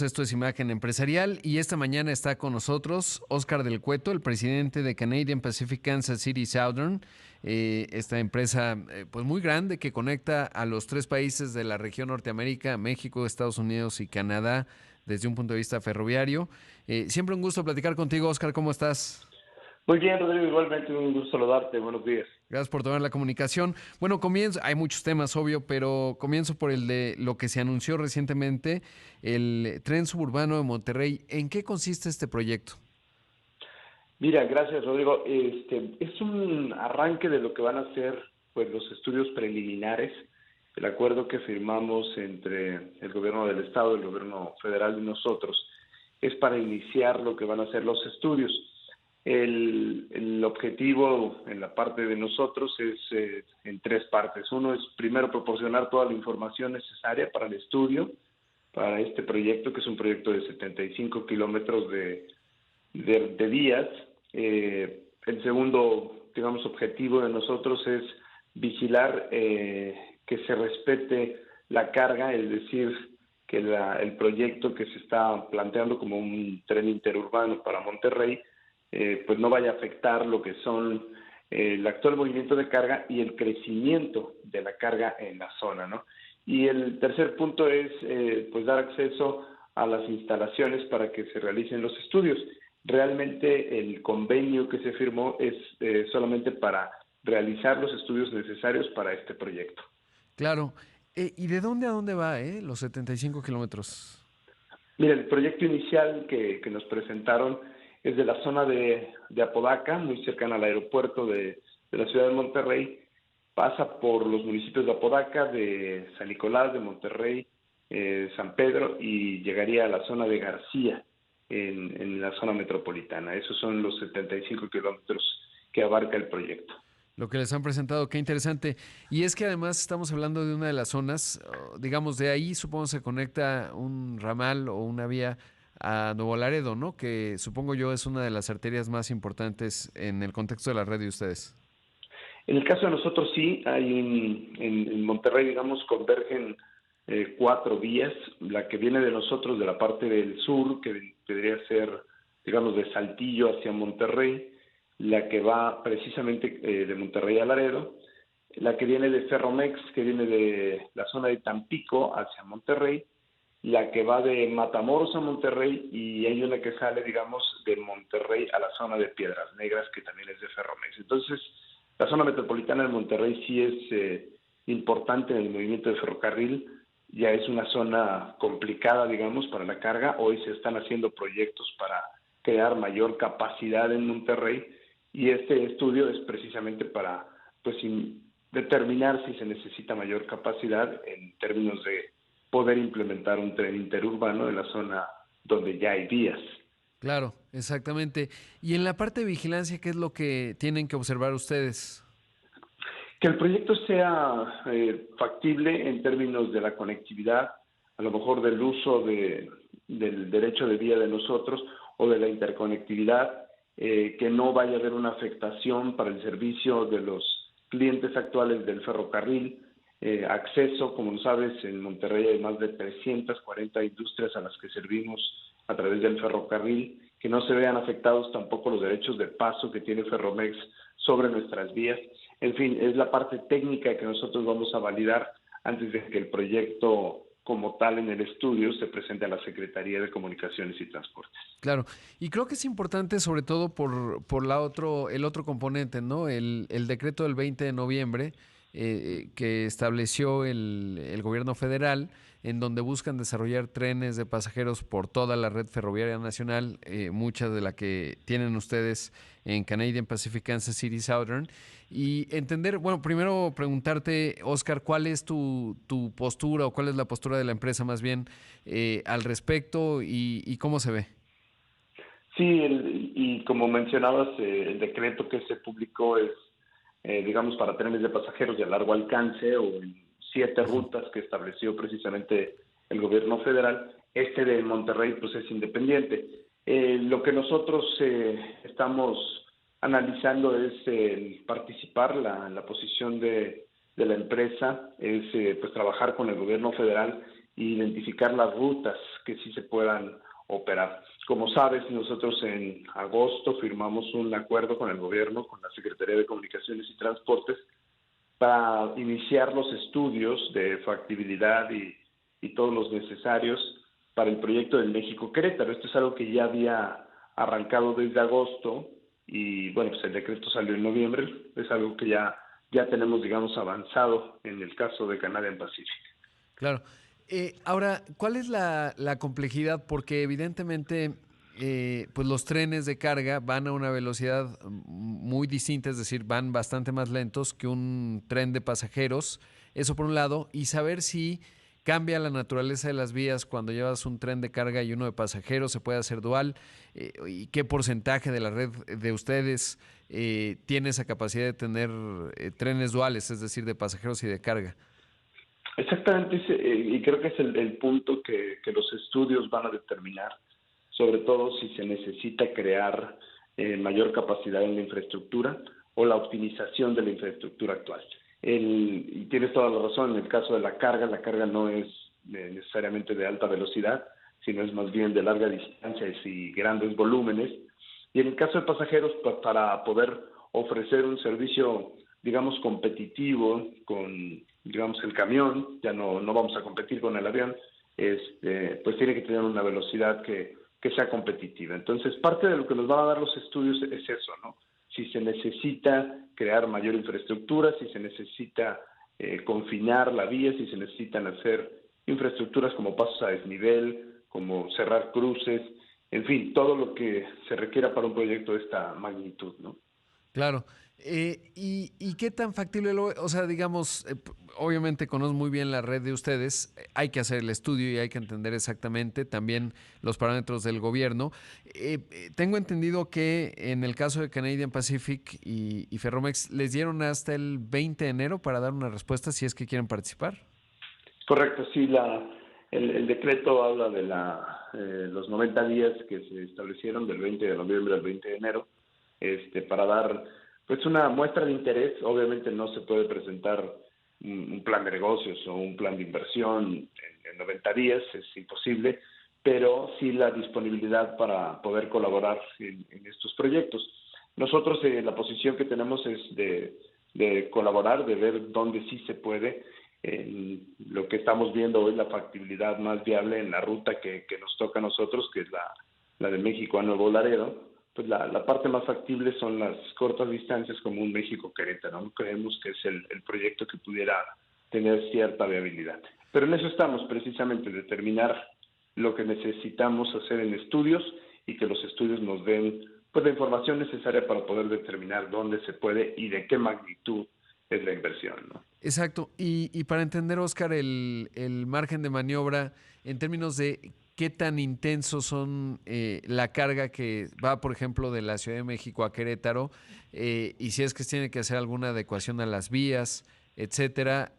Esto es Imagen Empresarial y esta mañana está con nosotros Óscar del Cueto, el presidente de Canadian Pacific Kansas City Southern, esta empresa pues muy grande que conecta a los tres países de la región Norteamérica, México, Estados Unidos y Canadá desde un punto de vista ferroviario. Siempre un gusto platicar contigo, Óscar, ¿cómo estás? Muy bien, Rodrigo, igualmente un gusto saludarte. Buenos días. Gracias por tomar la comunicación. Bueno, comienzo, hay muchos temas, obvio, pero comienzo por el de lo que se anunció recientemente, el tren suburbano de Monterrey. ¿En qué consiste este proyecto? Mira, gracias, Rodrigo. Es un arranque de lo que van a ser pues los estudios preliminares, el acuerdo que firmamos entre el gobierno del estado, el gobierno federal y nosotros, es para iniciar lo que van a ser los estudios. El objetivo en la parte de nosotros es en tres partes. Uno es primero proporcionar toda la información necesaria para el estudio, para este proyecto, que es un proyecto de 75 kilómetros de vías. El segundo, digamos, objetivo de nosotros es vigilar que se respete la carga, es decir, que el proyecto que se está planteando como un tren interurbano para Monterrey, pues no vaya a afectar lo que son el actual movimiento de carga y el crecimiento de la carga en la zona, ¿no? Y el tercer punto es pues dar acceso a las instalaciones para que se realicen los estudios. Realmente el convenio que se firmó es solamente para realizar los estudios necesarios para este proyecto. Claro. ¿Y de dónde a dónde va, los 75 kilómetros? Mira, el proyecto inicial que nos presentaron es de la zona de Apodaca, muy cercana al aeropuerto de la ciudad de Monterrey. Pasa por los municipios de Apodaca, de San Nicolás, de Monterrey, San Pedro, y llegaría a la zona de García, en la zona metropolitana. Esos son los 75 kilómetros que abarca el proyecto. Lo que les han presentado, qué interesante. Y es que además estamos hablando de una de las zonas, digamos, de ahí supongo se conecta un ramal o una vía a Nuevo Laredo, ¿no? Que supongo yo es una de las arterias más importantes en el contexto de la red de ustedes. En el caso de nosotros sí, en Monterrey, digamos, convergen cuatro vías. La que viene de nosotros, de la parte del sur, que debería ser, digamos, de Saltillo hacia Monterrey, la que va precisamente de Monterrey a Laredo, la que viene de Ferromex, que viene de la zona de Tampico hacia Monterrey, la que va de Matamoros a Monterrey, y hay una que sale, digamos, de Monterrey a la zona de Piedras Negras, que también es de Ferromex. Entonces, la zona metropolitana de Monterrey sí es importante en el movimiento de ferrocarril. Ya es una zona complicada, digamos, para la carga. Hoy se están haciendo proyectos para crear mayor capacidad en Monterrey, y este estudio es precisamente para pues determinar si se necesita mayor capacidad en términos de poder implementar un tren interurbano en la zona donde ya hay vías. Claro, exactamente. Y en la parte de vigilancia, ¿qué es lo que tienen que observar ustedes? Que el proyecto sea factible en términos de la conectividad, a lo mejor del uso del derecho de vía de nosotros o de la interconectividad, que no vaya a haber una afectación para el servicio de los clientes actuales del ferrocarril. Acceso, como sabes, en Monterrey hay más de 340 industrias a las que servimos a través del ferrocarril, que no se vean afectados tampoco los derechos de paso que tiene Ferromex sobre nuestras vías. En fin, es la parte técnica que nosotros vamos a validar antes de que el proyecto como tal en el estudio se presente a la Secretaría de Comunicaciones y Transportes. Claro, y creo que es importante sobre todo por el otro componente, ¿no? El decreto del 20 de noviembre que estableció el gobierno federal, en donde buscan desarrollar trenes de pasajeros por toda la red ferroviaria nacional, mucha de la que tienen ustedes en Canadian Pacific Kansas City Southern, y entender, bueno, primero preguntarte, Oscar, ¿cuál es tu postura o cuál es la postura de la empresa más bien al respecto y cómo se ve? Sí, y como mencionabas, el decreto que se publicó es, digamos, para trenes de pasajeros de largo alcance o en 7 Ujú. rutas que estableció precisamente el gobierno federal. Este de Monterrey, pues es independiente. Lo que nosotros estamos analizando es participar, la posición de la empresa es pues trabajar con el gobierno federal e identificar las rutas que sí se puedan operar. Como sabes, nosotros en agosto firmamos un acuerdo con el gobierno, con la Secretaría de Comunicaciones y Transportes, para iniciar los estudios de factibilidad y todos los necesarios para el proyecto del México-Querétaro. Esto es algo que ya había arrancado desde agosto y, bueno, pues el decreto salió en noviembre. Es algo que ya tenemos, digamos, avanzado en el caso de Canadian Pacific. Claro. Ahora, ¿cuál es la complejidad? Porque evidentemente, pues los trenes de carga van a una velocidad muy distinta, es decir, van bastante más lentos que un tren de pasajeros. Eso por un lado, y saber si cambia la naturaleza de las vías cuando llevas un tren de carga y uno de pasajeros, se puede hacer dual, y qué porcentaje de la red de ustedes tiene esa capacidad de tener trenes duales, es decir, de pasajeros y de carga. Exactamente, y creo que es el punto que los estudios van a determinar, sobre todo si se necesita crear mayor capacidad en la infraestructura o la optimización de la infraestructura actual. Y tienes toda la razón, en el caso de la carga no es necesariamente de alta velocidad, sino es más bien de larga distancia y grandes volúmenes. Y en el caso de pasajeros, para poder ofrecer un servicio, digamos, competitivo con, digamos, el camión, ya no vamos a competir con el avión, pues tiene que tener una velocidad que sea competitiva. Entonces, parte de lo que nos van a dar los estudios es eso, ¿no? Si se necesita crear mayor infraestructura, si se necesita confinar la vía, si se necesitan hacer infraestructuras como pasos a desnivel, como cerrar cruces, en fin, todo lo que se requiera para un proyecto de esta magnitud, ¿no? Claro. ¿Y qué tan factible o sea, digamos, obviamente conozco muy bien la red de ustedes, hay que hacer el estudio y hay que entender exactamente también los parámetros del gobierno. Tengo entendido que en el caso de Canadian Pacific y Ferromex les dieron hasta el 20 de enero para dar una respuesta si es que quieren participar. Correcto, sí, el decreto habla de los 90 días que se establecieron del 20 de noviembre al 20 de enero, para dar pues una muestra de interés. Obviamente no se puede presentar un plan de negocios o un plan de inversión en 90 días, es imposible, pero sí la disponibilidad para poder colaborar en estos proyectos. Nosotros la posición que tenemos es de colaborar, de ver dónde sí se puede. Lo que estamos viendo hoy, la factibilidad más viable en la ruta que nos toca a nosotros, que es la de México a Nuevo Laredo, pues la parte más factible son las cortas distancias como un México-Querétaro, ¿no? Creemos que es el proyecto que pudiera tener cierta viabilidad. Pero en eso estamos, precisamente, determinar lo que necesitamos hacer en estudios y que los estudios nos den pues la información necesaria para poder determinar dónde se puede y de qué magnitud es la inversión, ¿no? Exacto. Y para entender, Oscar, el margen de maniobra en términos de qué tan intensos son la carga que va, por ejemplo, de la Ciudad de México a Querétaro, y si es que tiene que hacer alguna adecuación a las vías, etcétera,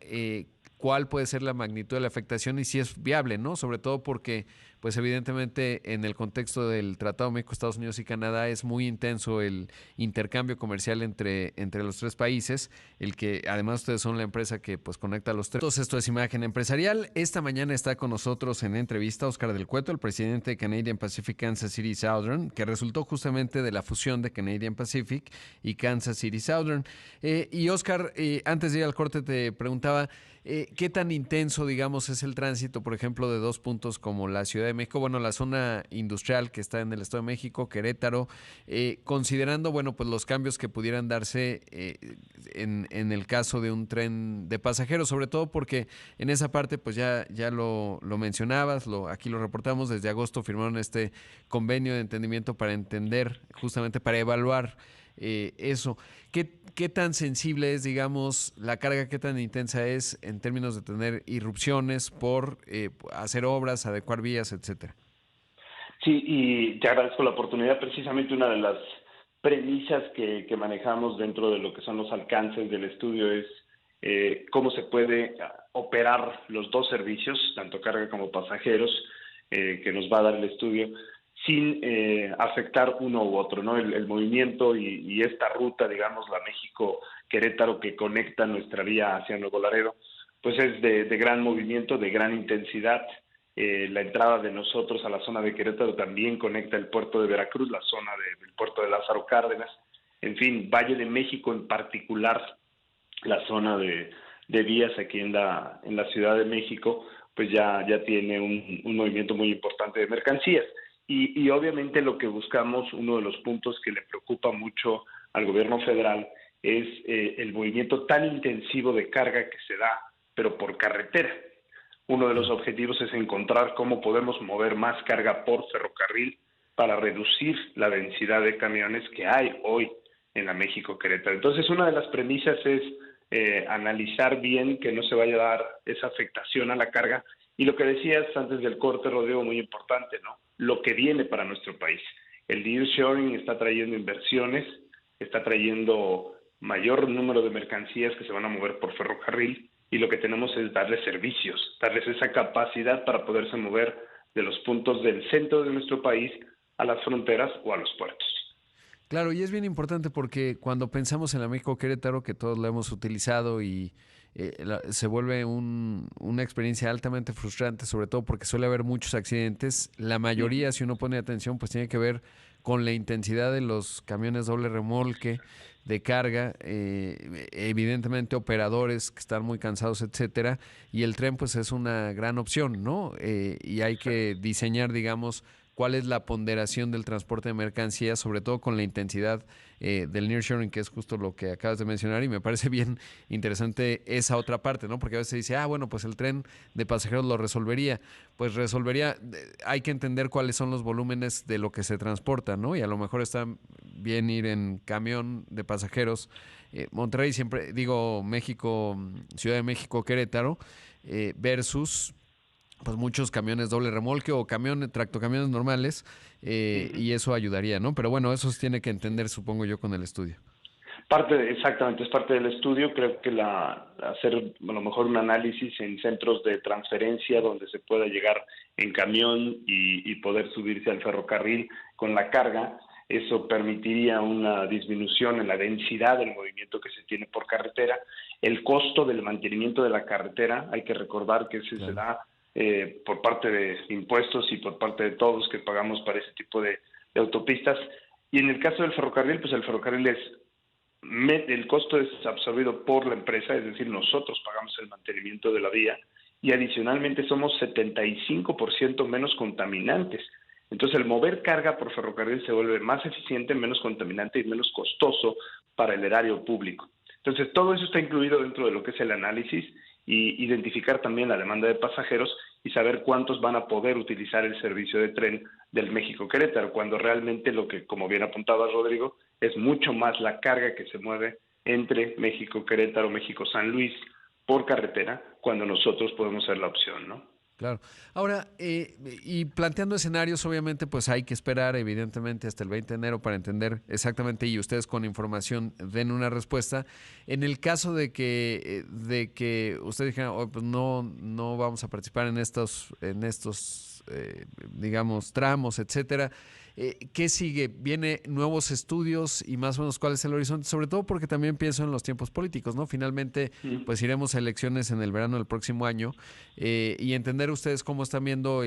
cuál puede ser la magnitud de la afectación y si es viable, ¿no? Sobre todo porque, pues evidentemente, en el contexto del Tratado México, Estados Unidos y Canadá es muy intenso el intercambio comercial entre los tres países, el que además ustedes son la empresa que pues conecta a los tres. Entonces, esto es Imagen Empresarial. Esta mañana está con nosotros en entrevista Oscar del Cueto, el presidente de Canadian Pacific Kansas City Southern, que resultó justamente de la fusión de Canadian Pacific y Kansas City Southern. Y Oscar, antes de ir al corte te preguntaba, ¿qué tan intenso, digamos, es el tránsito, por ejemplo, de dos puntos como la Ciudad de México, bueno, la zona industrial que está en el Estado de México, Querétaro, considerando, bueno, pues los cambios que pudieran darse en el caso de un tren de pasajeros, sobre todo porque en esa parte, pues ya lo mencionabas, aquí lo reportamos, desde agosto firmaron este convenio de entendimiento para entender, justamente para evaluar eso. ¿Qué tan sensible es, digamos, la carga, qué tan intensa es en términos de tener irrupciones por hacer obras, adecuar vías, etcétera? Sí, y te agradezco la oportunidad. Precisamente una de las premisas que manejamos dentro de lo que son los alcances del estudio es cómo se puede operar los dos servicios, tanto carga como pasajeros, que nos va a dar el estudio, sin afectar uno u otro, ¿no? El movimiento y esta ruta, digamos, la México-Querétaro que conecta nuestra vía hacia Nuevo Laredo, pues es de gran movimiento, de gran intensidad. La entrada de nosotros a la zona de Querétaro también conecta el puerto de Veracruz, la zona del puerto de Lázaro Cárdenas, en fin, Valle de México en particular, la zona de vías aquí en la Ciudad de México, pues ya tiene un movimiento muy importante de mercancías. Y obviamente lo que buscamos, uno de los puntos que le preocupa mucho al gobierno federal es el movimiento tan intensivo de carga que se da, pero por carretera. Uno de los objetivos es encontrar cómo podemos mover más carga por ferrocarril para reducir la densidad de camiones que hay hoy en la México-Querétaro. Entonces, una de las premisas es analizar bien que no se vaya a dar esa afectación a la carga. Y lo que decías antes del corte, Rodrigo, muy importante, ¿no? Lo que viene para nuestro país. El nearshoring está trayendo inversiones, está trayendo mayor número de mercancías que se van a mover por ferrocarril, y lo que tenemos es darles servicios, darles esa capacidad para poderse mover de los puntos del centro de nuestro país a las fronteras o a los puertos. Claro, y es bien importante porque cuando pensamos en la México Querétaro, que todos la hemos utilizado y se vuelve una experiencia altamente frustrante, sobre todo porque suele haber muchos accidentes. La mayoría, si uno pone atención, pues tiene que ver con la intensidad de los camiones doble remolque de carga, evidentemente operadores que están muy cansados, etcétera, y el tren pues es una gran opción, ¿no? Y hay que diseñar, digamos, cuál es la ponderación del transporte de mercancías, sobre todo con la intensidad del nearshoring, que es justo lo que acabas de mencionar, y me parece bien interesante esa otra parte, ¿no? Porque a veces se dice, bueno, pues el tren de pasajeros lo resolvería. Pues resolvería, hay que entender cuáles son los volúmenes de lo que se transporta, ¿no? Y a lo mejor está bien ir en camión de pasajeros. Monterrey siempre, digo, México, Ciudad de México, Querétaro, versus pues muchos camiones doble remolque o tractocamiones normales, y eso ayudaría, ¿no? Pero bueno, eso se tiene que entender, supongo yo, con el estudio. Exactamente, es parte del estudio. Creo que hacer a lo mejor un análisis en centros de transferencia donde se pueda llegar en camión y poder subirse al ferrocarril con la carga, eso permitiría una disminución en la densidad del movimiento que se tiene por carretera. El costo del mantenimiento de la carretera, hay que recordar que ese se da por parte de impuestos y por parte de todos que pagamos para ese tipo de autopistas. Y en el caso del ferrocarril, pues el ferrocarril el costo es absorbido por la empresa, es decir, nosotros pagamos el mantenimiento de la vía y adicionalmente somos 75% menos contaminantes. Entonces el mover carga por ferrocarril se vuelve más eficiente, menos contaminante y menos costoso para el erario público. Entonces todo eso está incluido dentro de lo que es el análisis, y identificar también la demanda de pasajeros y saber cuántos van a poder utilizar el servicio de tren del México-Querétaro, cuando realmente lo que, como bien apuntaba Rodrigo, es mucho más la carga que se mueve entre México-Querétaro, México-San Luis por carretera, cuando nosotros podemos ser la opción, ¿no? Claro. Ahora, y planteando escenarios, obviamente, pues hay que esperar, evidentemente, hasta el 20 de enero para entender exactamente, y ustedes con información den una respuesta. En el caso de que ustedes dijeran, pues no vamos a participar en estos digamos, tramos, etcétera. ¿Qué sigue? ¿Viene nuevos estudios y más o menos cuál es el horizonte? Sobre todo porque también pienso en los tiempos políticos, ¿no? Finalmente, pues iremos a elecciones en el verano del próximo año, y entender ustedes cómo están viendo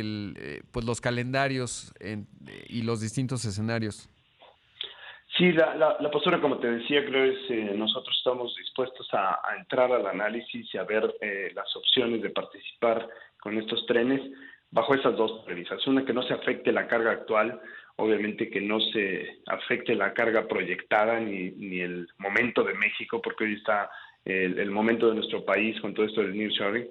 pues los calendarios y los distintos escenarios. Sí, la postura, como te decía, creo es nosotros estamos dispuestos a entrar al análisis y a ver las opciones de participar con estos trenes bajo esas dos premisas. Una, que no se afecte la carga actual, obviamente que no se afecte la carga proyectada ni el momento de México, porque hoy está el momento de nuestro país con todo esto del nearshoring,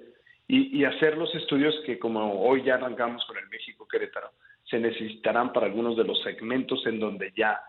y hacer los estudios que, como hoy ya arrancamos con el México-Querétaro, se necesitarán para algunos de los segmentos en donde ya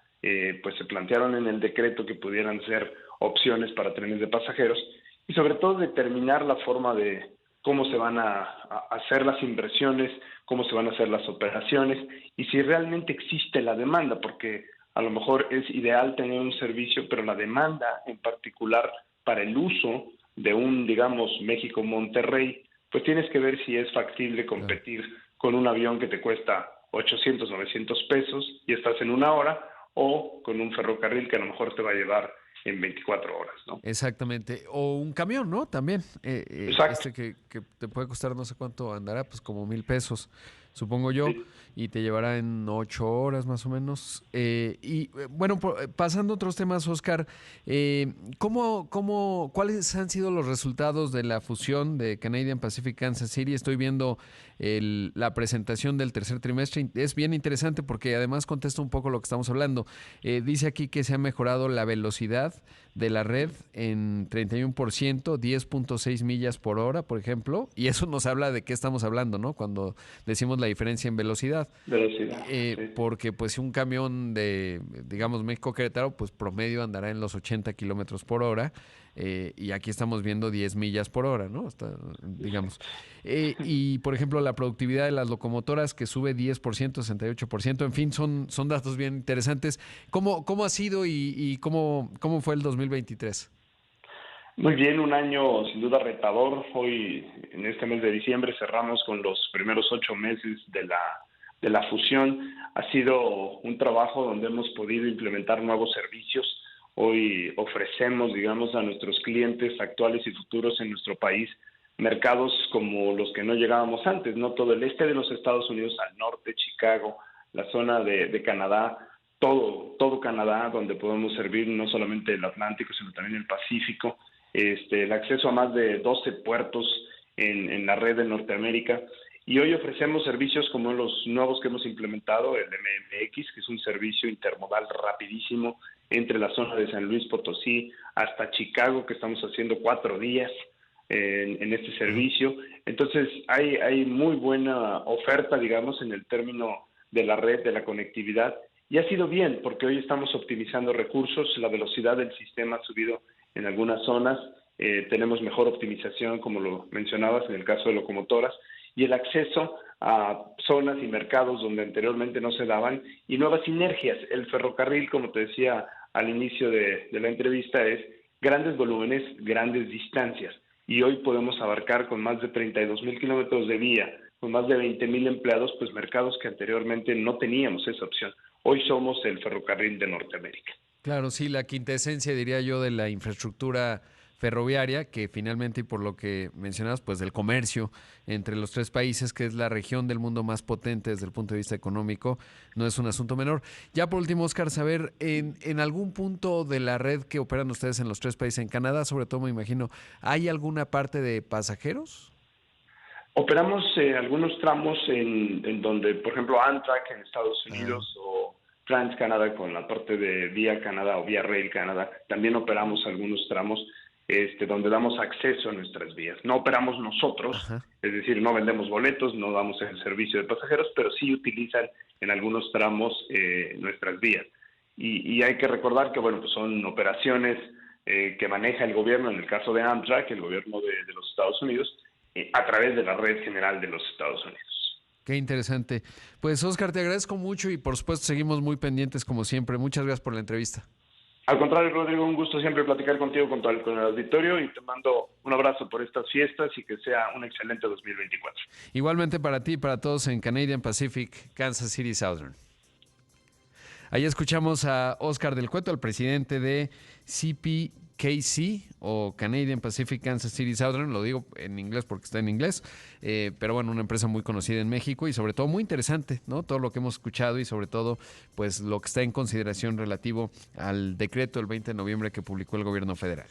pues se plantearon en el decreto que pudieran ser opciones para trenes de pasajeros, y sobre todo determinar la forma de cómo se van a hacer las inversiones, cómo se van a hacer las operaciones y si realmente existe la demanda, porque a lo mejor es ideal tener un servicio, pero la demanda en particular para el uso de un, digamos, México-Monterrey, pues tienes que ver si es factible competir con un avión que te cuesta 800, 900 pesos y estás en una hora, o con un ferrocarril que a lo mejor te va a llevar en 24 horas, ¿no? Exactamente. O un camión, ¿no? También. Exacto. Que te puede costar no sé cuánto andará, pues como 1,000 pesos, supongo yo, Sí. y te llevará en 8 horas más o menos. Bueno, pasando a otros temas, Oscar, ¿cuáles han sido los resultados de la fusión de Canadian Pacific Kansas City? Estoy viendo la presentación del tercer trimestre. Es bien interesante porque además contesta un poco lo que estamos hablando. Dice aquí que se ha mejorado la velocidad de la red en 31%, 10.6 millas por hora, por ejemplo, y eso nos habla de qué estamos hablando, ¿no? Cuando decimos la diferencia en velocidad. Velocidad, sí. Porque pues si un camión de, digamos, México-Querétaro, pues promedio andará en los 80 kilómetros por hora, y aquí estamos viendo 10 millas por hora, ¿no? Digamos. Y, por ejemplo, la productividad de las locomotoras que sube 10%, 68%, en fin, son datos bien interesantes. ¿Cómo ha sido y cómo fue el 2023? Muy bien, un año sin duda retador. Hoy, en este mes de diciembre, cerramos con los primeros 8 meses de la fusión. Ha sido un trabajo donde hemos podido implementar nuevos servicios. Hoy ofrecemos, digamos, a nuestros clientes actuales y futuros en nuestro país mercados como los que no llegábamos antes, ¿no? Todo el este de los Estados Unidos al norte, Chicago, la zona de Canadá, todo Canadá, donde podemos servir no solamente el Atlántico, sino también el Pacífico, el acceso a más de 12 puertos en la red de Norteamérica. Y hoy ofrecemos servicios como los nuevos que hemos implementado, el MMX, que es un servicio intermodal rapidísimo entre la zona de San Luis Potosí hasta Chicago, que estamos haciendo 4 días en este servicio. Entonces hay muy buena oferta, digamos, en el término de la red, de la conectividad, y ha sido bien, porque hoy estamos optimizando recursos, la velocidad del sistema ha subido en algunas zonas, tenemos mejor optimización, como lo mencionabas, en el caso de locomotoras, y el acceso a zonas y mercados donde anteriormente no se daban, y nuevas sinergias. El ferrocarril, como te decía al inicio de la entrevista, es grandes volúmenes, grandes distancias, y hoy podemos abarcar con más de 32,000 kilómetros de vía, con más de 20,000 empleados, pues mercados que anteriormente no teníamos esa opción. Hoy somos el ferrocarril de Norteamérica. Claro, sí, la quintesencia, diría yo, de la infraestructura ferroviaria, que finalmente, y por lo que mencionabas, pues del comercio entre los tres países, que es la región del mundo más potente desde el punto de vista económico, no es un asunto menor. Ya por último, Oscar, saber, en algún punto de la red que operan ustedes en los tres países, en Canadá sobre todo, me imagino, ¿hay alguna parte de pasajeros? Operamos algunos tramos en donde, por ejemplo, Amtrak en Estados Ah, Unidos o TransCanada con la parte de Vía Canadá o Vía Rail Canadá. También operamos algunos tramos donde damos acceso a nuestras vías. No operamos nosotros, ajá. es decir, no vendemos boletos, no damos el servicio de pasajeros, pero sí utilizan en algunos tramos nuestras vías. Y hay que recordar que, bueno, pues son operaciones que maneja el gobierno, en el caso de Amtrak, el gobierno de los Estados Unidos, a través de la red general de los Estados Unidos. Qué interesante. Pues Oscar, te agradezco mucho y por supuesto seguimos muy pendientes como siempre. Muchas gracias por la entrevista. Al contrario, Rodrigo, un gusto siempre platicar contigo, con el auditorio, y te mando un abrazo por estas fiestas y que sea un excelente 2024. Igualmente para ti y para todos en Canadian Pacific, Kansas City Southern. Ahí escuchamos a Oscar del Cueto, el presidente de CPKC o Canadian Pacific Kansas City Southern, lo digo en inglés porque está en inglés, pero bueno, una empresa muy conocida en México y sobre todo muy interesante, ¿no? Todo lo que hemos escuchado y sobre todo, pues lo que está en consideración relativo al decreto del 20 de noviembre que publicó el gobierno federal.